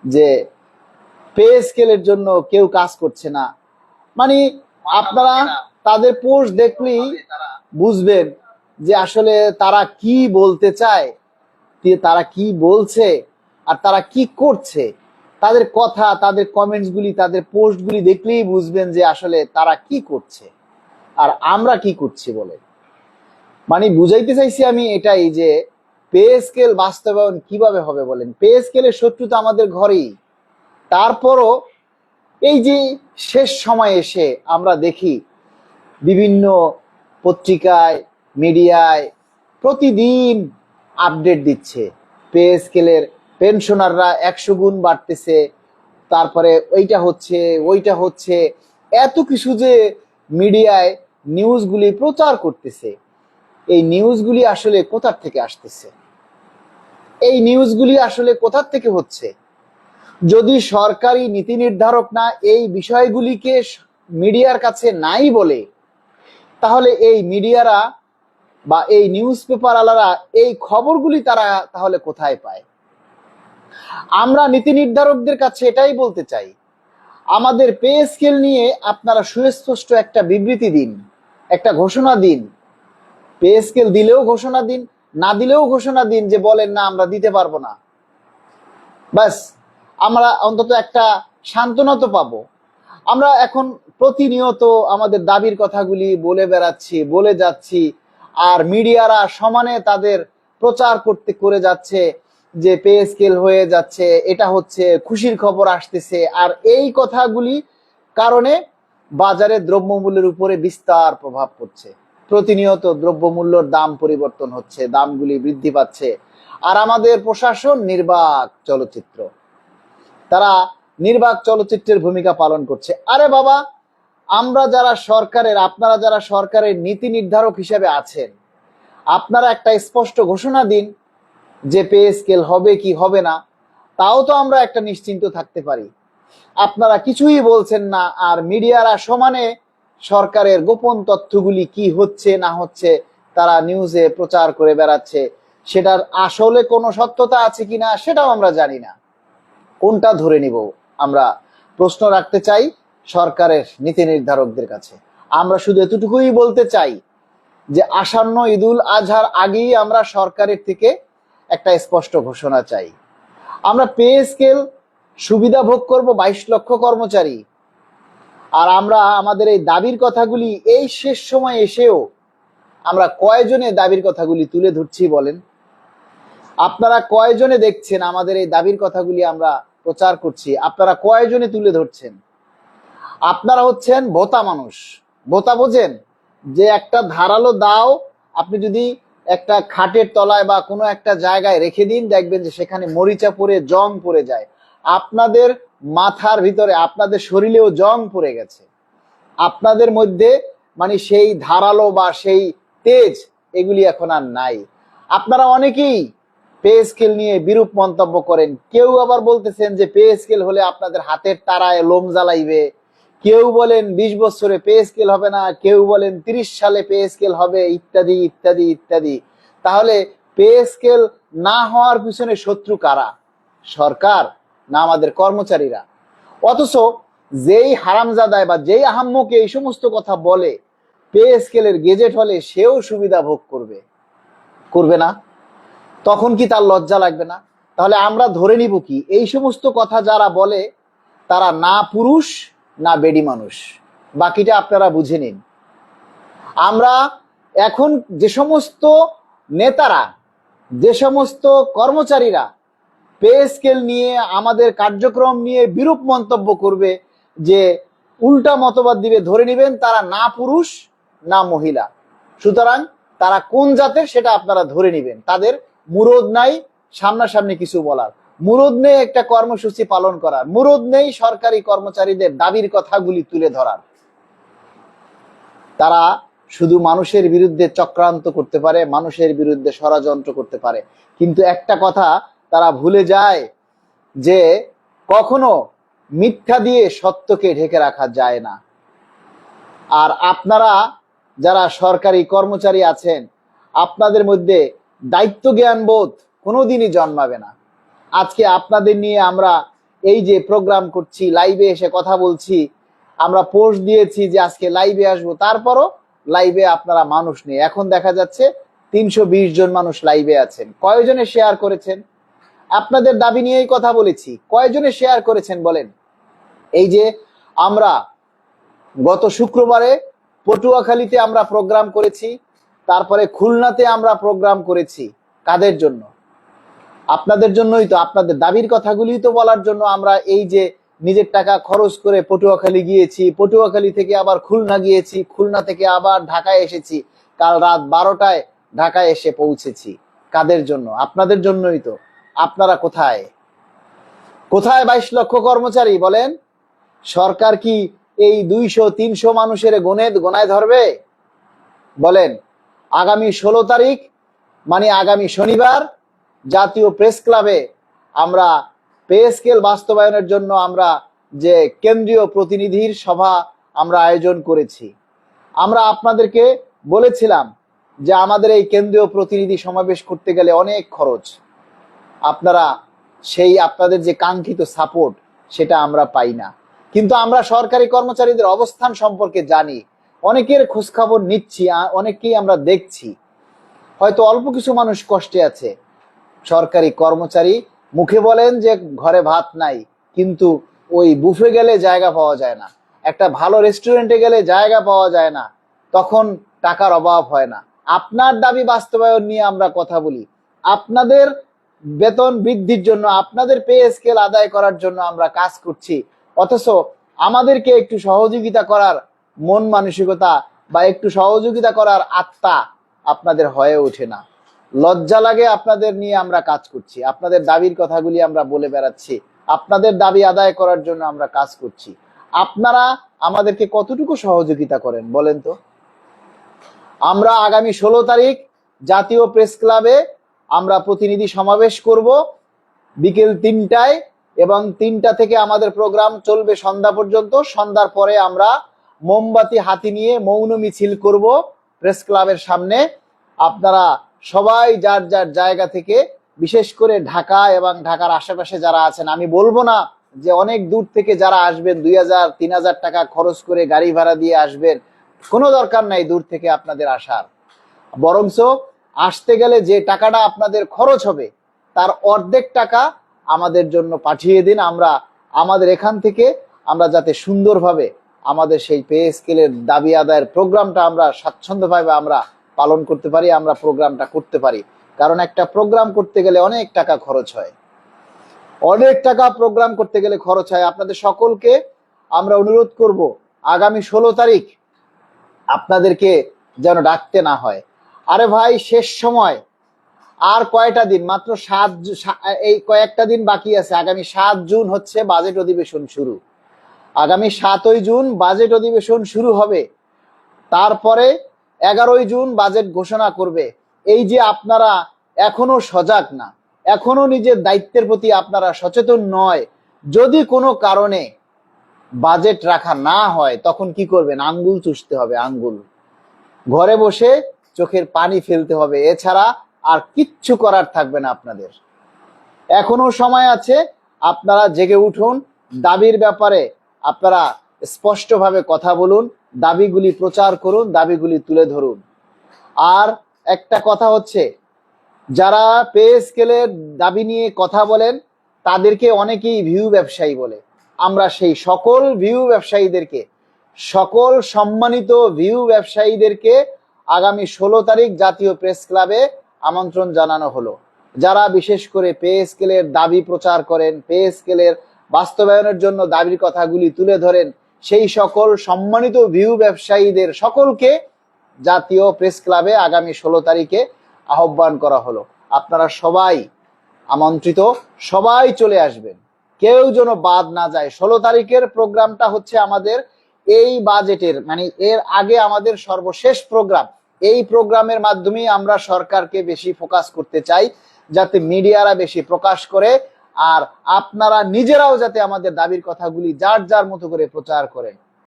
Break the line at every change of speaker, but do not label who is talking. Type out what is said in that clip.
যে পে স্কেলের জন্য কেউ কাজ করছে না। মানে আপনারা তাদের পোস্ট দেখলেই বুঝবেন যে আসলে তারা কি বলতে চায়, তারা কি বলছে, আর তারা কি করছে। তাদের কথা, তাদের কমেন্টস গুলি, তাদের পোস্ট গুলি দেখলেই বুঝবেন যে আসলে তারা কি করছে আর আমরা কি করছি বলে। মানে বুঝাইতে চাইছি আমি এটাই যে পে স্কেল বাস্তবায়ন কিভাবে হবে বলেন? পে স্কেলের শত্রু তো আমাদের ঘরেই। তারপরও এই যে শেষ সময় এসে আমরা দেখি বিভিন্ন পত্রিকায়, মিডিয়ায় প্রতিদিন আপডেট দিচ্ছে পে স্কেলের পেনশনাররা 100 গুণ বাড়তেছে, তারপরে ওইটা হচ্ছে ওইটা হচ্ছে, এত কিছু যে মিডিয়ায় নিউজগুলি প্রচার করতেছে। এই নিউজগুলি আসলে কোথা থেকে আসতেছে? এই নিউজগুলি আসলে কোথা থেকে হচ্ছে? যদি সরকারি নীতি নির্ধারক না এই বিষয়গুলিকে মিডিয়ার কাছে নাই বলে, তাহলে এই মিডিয়ারা বা এই নিউজ পেপার আলারা এই খবরগুলি তারা তাহলে কোথায় পায়? আমরা নীতি নির্ধারকদের কাছে এটাই বলতে চাই, আমাদের পে স্কেল নিয়ে আপনারা সুস্পষ্ট একটা বিবৃতি দিন, একটা ঘোষণা দিন। পে স্কেল দিলেও ঘোষণা দিন, না দিলেও ঘোষণা দিন যে বলেন না আমরা দিতে পারবো না। ব্যাস, আমরা অন্তত একটা সান্ত্বনা তো পাবো। আমরা এখন প্রতিনিয়ত আমাদের দাবির কথাগুলি বলে বেড়াচ্ছি, বলে যাচ্ছি, আর মিডিয়ারা সমানে তাদের প্রচার করে যাচ্ছে যে পে স্কেল হয়ে যাচ্ছে, এটা হচ্ছে খুশির খবর আসতেছে। আর এই কথাগুলি কারণে বাজারে দ্রব্যমূল্যের উপরে বিস্তার প্রভাব পড়ছে। প্রতিনিয়ত দ্রব্যমূল্যর দাম পরিবর্তন হচ্ছে, দামগুলি বৃদ্ধি পাচ্ছে। আর আমাদের প্রশাসন নির্বাক চলচ্চিত্র, তারা নির্বাক চলচ্চিত্রের ভূমিকা পালন করছে। আরে বাবা, আমরা যারা সরকারের, আপনারা যারা সরকারের নীতি নির্ধারক হিসেবে আছেন, আপনারা একটা স্পষ্ট ঘোষণা দিন যে পে স্কেল হবে কি হবে না, তাও তো আমরা একটা নিশ্চিন্ত থাকতে পারি। আপনারা কিছুই বলছেন না, আর মিডিয়ারা সমানে সরকারের গোপন তথ্যগুলি কি হচ্ছে না হচ্ছে তারা নিউজে প্রচার করে বেড়াচ্ছে। সেটার আসলে কোনো সত্যতা আছে কিনা সেটাও আমরা জানি না। কোনটা ধরে নিব? আমরা প্রশ্ন রাখতে চাই সরকারের নীতি নির্ধারকদের কাছে। আমরা শুধু এতটুকুই বলতে চাই যে আসন্ন ঈদুল আজহার আগেই আমরা সরকারের থেকে একটা স্পষ্ট ঘোষণা চাই। আমরা পে স্কেল সুবিধা ভোগ করব 22 লক্ষ কর্মচারী। আর আমরা আমাদের এই দাবির কথাগুলি এই শেষ সময় এসেও আমরা কয়জনে দাবির কথাগুলি তুলে ধরছি বলেন? আপনারা কয়জনে দেখছেন আমাদের এই দাবির কথাগুলি আমরা প্রচার করছি? আপনারা কয়জনে তুলে ধরছেন? আপনারা হচ্ছেন বোতা মানুষ। বোতা বোঝেন? যে একটা ধারালো দাও আপনি যদি একটা খাটের তলায় বা কোনো একটা জায়গায় রেখে দিন, দেখবেন যে সেখানে মরিচা পড়ে জং পড়ে যায়। আপনাদের মাথার ভিতরে, আপনাদের শরীরেও জং পড়ে গেছে। আপনাদের মধ্যে মানে সেই ধারালো বা সেই তেজ এগুলি এখন আর নাই। আপনারা অনেকেই পে স্কেল নিয়ে বিরূপ মন্তব্য করেন। কেউ আবার বলতেছেন যে পে স্কেল হলে আপনাদের হাতের তারায় লোম জ্বালাইবে। কেউ বলেন 20 বছরে পে স্কেল হবে না, কেউ বলেন 30 সালে পে স্কেল হবে, ইত্যাদি ইত্যাদি ইত্যাদি। তাহলে পে স্কেল না হওয়ার পিছনে শত্রু কারা? সরকার না আমাদের কর্মচারীরা? অথচ যেই হারামজাদায় বা যেই আহাম্মকে এই সমস্ত কথা বলে পে স্কেলের গেজেট হলে সেও সুবিধা ভোগ করবে, করবে না? তখন কি তার লজ্জা লাগবে না? তাহলে আমরা ধরে নিব কি এই সমস্ত কথা যারা বলে তারা না পুরুষ না বেডি মানুষ। বাকিটা আপনারা বুঝে নিন। আমরা এখন যে সমস্ত নেতারা, যে সমস্ত কর্মচারীরা পে স্কেল নিয়ে, আমাদের কার্যক্রম নিয়ে বিরূপ মন্তব্য করবে, যে উল্টা মতবাদ দিবে, ধরে নেবেন তারা না পুরুষ না মহিলা। সুতরাং তারা কোন জাতের সেটা আপনারা ধরে নেবেন। তাদের মুরদ নাই সামনাসামনি কিছু বলার, মুরদ নেই একটা কর্মসূচি পালন করার, মুরদ নেই সরকারি কর্মচারীদের দাবির কথাগুলি তুলে ধরার। তারা শুধু মানুষের বিরুদ্ধে চক্রান্ত করতে পারে, মানুষের বিরুদ্ধে ষড়যন্ত্র করতে পারে, কিন্তু একটা কথা তারা ভুলে যায় যে কখনো মিথ্যা দিয়ে সত্যকে ঢেকে রাখা যায় না। আর আপনারা যারা সরকারি কর্মচারী আছেন, আপনাদের মধ্যে দায়িত্ব জ্ঞান বোধ কোনোদিনই জন্মাবে না। আজকে আপনাদের নিয়ে আমরা এই যে প্রোগ্রাম করছি, লাইভে এসে কথা বলছি, আমরা পোস্ট দিয়েছি যে আজকে লাইভে আসবো, তারপরও লাইভে আপনারা মানুষ নেই। এখন দেখা যাচ্ছে 320 জন মানুষ লাইভে আছেন। কয়জনে শেয়ার করেছেন? আপনাদের দাবি নিয়েই কথা বলেছি, কয়জনে শেয়ার করেছেন বলেন? এই যে আমরা গত শুক্রবারে পটুয়াখালীতে আমরা প্রোগ্রাম করেছি, তারপরে খুলনাতে আমরা প্রোগ্রাম করেছি। কাদের জন্য? আপনাদের জন্যই তো, আপনাদের দাবির কথাগুলি তো বলার জন্য আমরা এই যে নিজের টাকা খরচ করে পটুয়াখালী গিয়েছি, পটুয়াখালী থেকে আবার খুলনা গিয়েছি, খুলনা থেকে আবার ঢাকায় এসেছি, কাল রাত 12টায় ঢাকায় এসে পৌঁছেছি। কাদের জন্য? আপনাদের জন্যই তো। আপনারা কোথায়? কোথায় 22 লক্ষ কর্মচারী বলেন? সরকার কি এই 200-300 মানুষের গোনায় ধরবে? বলেন। আগামী 16 তারিখ মানে আগামী শনিবার জাতীয় প্রেস ক্লাবে আমরা পে স্কেল বাস্তবায়নের জন্য আমরা যে কেন্দ্রীয় প্রতিনিধির সভা আমরা আয়োজন করেছি। আমরা আপনাদেরকে বলেছিলাম যে আমাদের এই কেন্দ্রীয় প্রতিনিধি সমাবেশ করতে গেলে অনেক খরচ, আপনারা সেই আপনাদের যে কাঙ্ক্ষিত সাপোর্ট সেটা আমরা পাই না। কিন্তু আমরা সরকারি কর্মচারীদের অবস্থান সম্পর্কে জানি, অনেকের খোঁজখবর নিচ্ছি, অনেককেই আমরা দেখছি। হয়তো অল্প কিছু মানুষ কষ্টে আছে। সরকারি কর্মচারী মুখে বলেন যে ঘরে ভাত নাই, কিন্তু ওই বুফে গেলে জায়গা পাওয়া যায় না, একটা ভালো রেস্টুরেন্টে গেলে জায়গা পাওয়া যায় না, তখন টাকার অভাব হয় না। আপনার দাবি বাস্তবায়ন নিয়ে আমরা কথা বলি, আপনাদের বেতন বৃদ্ধির জন্য, আপনাদের পে স্কেল আদায় করার জন্য আমরা কাজ করছি, অথচ আমাদেরকে একটু সহযোগিতা করার মন মানসিকতা বা একটু সহযোগিতা করার আত্মা আপনাদের হয়ে ওঠে না। লজ্জা লাগে আপনাদের নিয়ে আমরা কাজ করছি, আপনাদের দাবির কথাগুলি আমরা বলে বেড়াচ্ছি, আপনাদের দাবি আদায় করার জন্য আমরা কাজ করছি। আপনারা আমাদেরকে কতটুকু সহযোগিতা করেন বলেন তো? আমরা আগামী 16 তারিখ জাতীয় প্রেস ক্লাবে আমরা প্রতিনিধি সমাবেশ করব বিকেল 3টায়, এবং 3টা থেকে আমাদের প্রোগ্রাম চলবে সন্ধ্যা পর্যন্ত। সন্ধ্যার পরে আমরা মোমবাতি হাতে নিয়ে মৌন মিছিল করব প্রেস ক্লাবের সামনে। আপনারা সবাই যার যার জায়গা থেকে, বিশেষ করে ঢাকা এবং ঢাকার আশেপাশে যারা আছেন, আমি বলবো না যে অনেক দূর থেকে যারা আসবেন 2000-3000 টাকা খরচ করে গাড়ি ভাড়া দিয়ে আসবেন, কোনো দরকার নাই দূর থেকে আপনাদের আসার। বরঞ্চ আসতে গেলে যে টাকাটা আপনাদের খরচ হবে তার অর্ধেক টাকা আমাদের জন্য পাঠিয়ে দিন। আমরা আমাদের এখান থেকে আমরা যাতে সুন্দরভাবে আমাদের সেই পে স্কেলের দাবি আদায়ের প্রোগ্রামটা আমরা স্বাচ্ছন্দ্যভাবে আমরা পালন করতে পারি, আমরা প্রোগ্রামটা করতে পারি। কারণ একটা প্রোগ্রাম করতে গেলে অনেক টাকা খরচ হয়, অনেক টাকা প্রোগ্রাম করতে গেলে খরচ হয়। আপনাদের সকলকে আমরা অনুরোধ করব আগামী 16 তারিখ আপনাদেরকে যেন ডাকতে না হয়। আরে ভাই, শেষ সময়, আর কয়টা দিন, মাত্র এই কয়েকটা দিন বাকি আছে। আগামী 7 জুন হচ্ছে বাজেট অধিবেশন শুরু, আগামী 7ই জুন বাজেট অধিবেশন শুরু হবে, তারপরে 11ই জুন বাজেট ঘোষণা করবে। এই যে আপনারা এখনো সজাগ না, এখনো নিজের দায়িত্বের প্রতি আপনারা সচেতন নয়, যদি কোনো কারণে বাজেট রাখা না হয় তখন কি করবেন? আঙ্গুল চুষতে হবে, আঙ্গুল। ঘরে বসে চোখের পানি ফেলতে হবে, এছাড়া আর কিচ্ছু করার থাকবে না আপনাদের। এখনো সময় আছে, আপনারা জেগে উঠুন, দাবির ব্যাপারে আপনারা স্পষ্টভাবে কথা বলুন, দাবিগুলি প্রচার করুন, দাবিগুলি তুলে ধরুন। আর একটা কথা হচ্ছে, যারা পে স্কেলের দাবি নিয়ে কথা বলেন তাদেরকে অনেকেই ভিউ ব্যবসায়ী বলে। আমরা সেই সকল ভিউ ব্যবসায়ীদেরকে, সকল সম্মানিত ভিউ ব্যবসায়ীদেরকে আগামী 16 তারিখ জাতীয় প্রেস ক্লাবে আমন্ত্রণ জানানো হলো। যারা বিশেষ করে পে স্কেলের দাবি প্রচার করেন, পে স্কেলের বাস্তবায়নের জন্য দাবির কথাগুলি তুলে ধরেন, সেই সকল সম্মানিত ভিউ ব্যবসায়ীদের সকলকে জাতীয় প্রেস ক্লাবে আগামী 16 তারিখে আহ্বান করা হলো। আপনারা সবাই আমন্ত্রিত, সবাই চলে আসবেন, কেউ যেন বাদ না যায়। 16 তারিখের প্রোগ্রামটা হচ্ছে আমাদের এই বাজেটের, মানে এর আগে আমাদের সর্বশেষ প্রোগ্রাম। এই প্রোগ্রামের মাধ্যমেই আমরা সরকারকে বেশি ফোকাস করতে চাই, যাতে মিডিয়ারা বেশি প্রকাশ করে, আর আপনারা নিজেরাও যাতে আমাদের দাবির কথাগুলি যার যার মতো করে প্রচার করেন।